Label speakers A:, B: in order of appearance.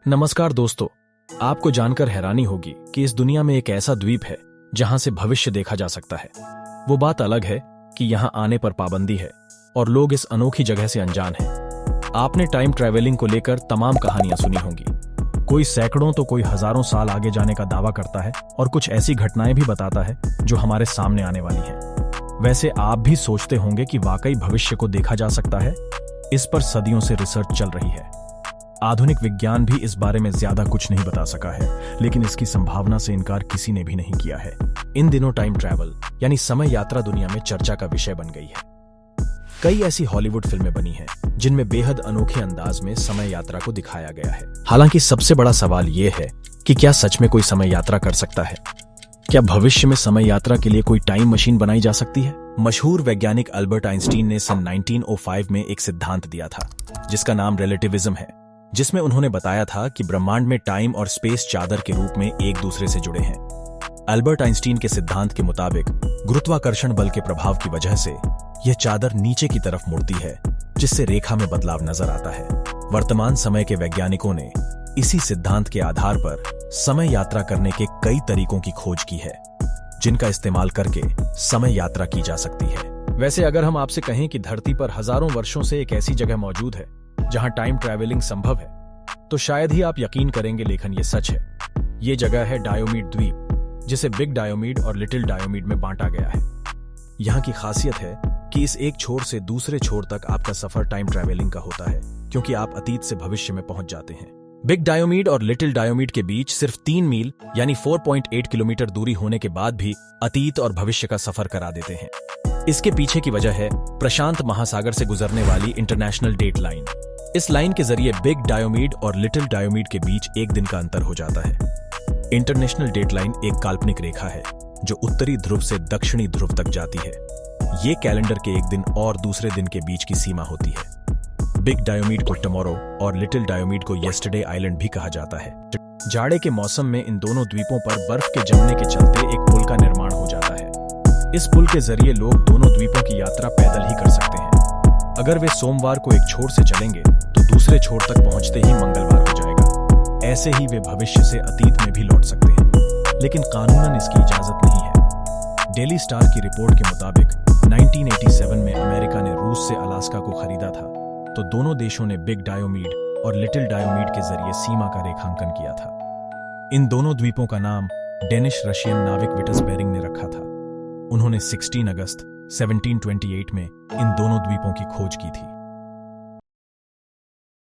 A: नमस्कार दोस्तों, आपको जानकर हैरानी होगी कि इस दुनिया में एक ऐसा द्वीप है जहां से भविष्य देखा जा सकता है। वो बात अलग है कि यहां आने पर पाबंदी है और लोग इस अनोखी जगह से अनजान हैं। आपने टाइम ट्रैवलिंग को लेकर तमाम कहानियां सुनी होंगी। कोई सैकड़ों तो कोई हजारों साल आगे जाने का दावा करता है और कुछ ऐसी घटनाएं भी बताता है जो हमारे सामने आने वाली हैं। वैसे आप भी सोचते होंगे कि वाकई भविष्य को देखा जा सकता है। इस पर सदियों से रिसर्च चल रही है। आधुनिक विज्ञान भी इस बारे में ज्यादा कुछ नहीं बता सका है, लेकिन इसकी संभावना से इनकार किसी ने भी नहीं किया है। इन दिनों टाइम ट्रैवल यानी समय यात्रा दुनिया में चर्चा का विषय बन गई है। कई ऐसी हॉलीवुड फिल्में बनी हैं जिनमें बेहद अनोखे अंदाज में समय यात्रा को दिखाया गया है। हालांकि सबसे बड़ा सवाल यह है कि क्या सच में कोई समय यात्रा कर सकता है? क्या भविष्य में समय यात्रा के लिए कोई टाइम मशीन बनाई जा सकती है? मशहूर वैज्ञानिक अल्बर्ट आइंस्टीन ने सन 1905 में एक सिद्धांत दिया था जिसका नाम रिलेटिविज्म है, जिसमें उन्होंने बताया था कि ब्रह्मांड में टाइम और स्पेस चादर के रूप में एक दूसरे से जुड़े हैं। अल्बर्ट आइंस्टीन के सिद्धांत के मुताबिक गुरुत्वाकर्षण बल के प्रभाव की वजह से यह चादर नीचे की तरफ मुड़ती है, जिससे रेखा में बदलाव नजर आता है। वर्तमान समय के वैज्ञानिकों ने इसी सिद्धांत के आधार पर समय यात्रा करने के कई तरीकों की खोज की है, जिनका इस्तेमाल करके समय यात्रा की जा सकती है। वैसे अगर हम आपसे कहें कि धरती पर हजारों वर्षों से एक ऐसी जगह मौजूद है जहां टाइम ट्रैवलिंग संभव है, तो शायद ही आप यकीन करेंगे, लेकिन ये सच है। ये जगह है डायोमीड द्वीप, जिसे बिग डायोमीड और लिटिल डायोमीड में बांटा गया है। यहाँ की खासियत है कि इस एक छोर से दूसरे छोर तक आपका सफर टाइम ट्रैवलिंग का होता है, क्योंकि आप अतीत से भविष्य में पहुंच जाते हैं। बिग डायोमीड और लिटिल डायोमीड के बीच सिर्फ 3 मील यानी 4.8 किलोमीटर दूरी होने के बाद भी अतीत और भविष्य का सफर करा देते हैं। इसके पीछे की वजह है प्रशांत महासागर से गुजरने वाली इंटरनेशनल डेट लाइन। इस लाइन के जरिए बिग डायोमीड और लिटिल डायोमीड के बीच एक दिन का अंतर हो जाता है। इंटरनेशनल डेट लाइन एक काल्पनिक रेखा है जो उत्तरी ध्रुव से दक्षिणी ध्रुव तक जाती है। ये कैलेंडर के एक दिन और दूसरे दिन के बीच की सीमा होती है। बिग डायोमीड को टुमारो और लिटिल डायोमीड को येस्टरडे आइलैंड भी कहा जाता है। जाड़े के मौसम में इन दोनों द्वीपों पर बर्फ के जमने के चलते एक पुल का निर्माण हो जाता है। इस पुल के जरिए लोग दोनों द्वीपों की यात्रा पैदल ही कर सकते हैं। अगर वे सोमवार को एक छोर से चलेंगे तो दूसरे छोर तक पहुंचते ही मंगलवार हो जाएगा। ऐसे ही वे भविष्य से अतीत में भी लौट सकते हैं, लेकिन कानूनन इसकी इजाजत नहीं है। डेली स्टार की रिपोर्ट के मुताबिक 1987 में अमेरिका ने रूस से अलास्का को खरीदा था, तो दोनों देशों ने बिग डायोमीड और लिटिल डायोमीड के जरिए सीमा का रेखांकन किया था। इन दोनों द्वीपों का नाम डेनिश रशियन नाविक विटस बेरिंग ने रखा था। उन्होंने 16 अगस्त 1728 में इन दोनों द्वीपों की खोज की थी।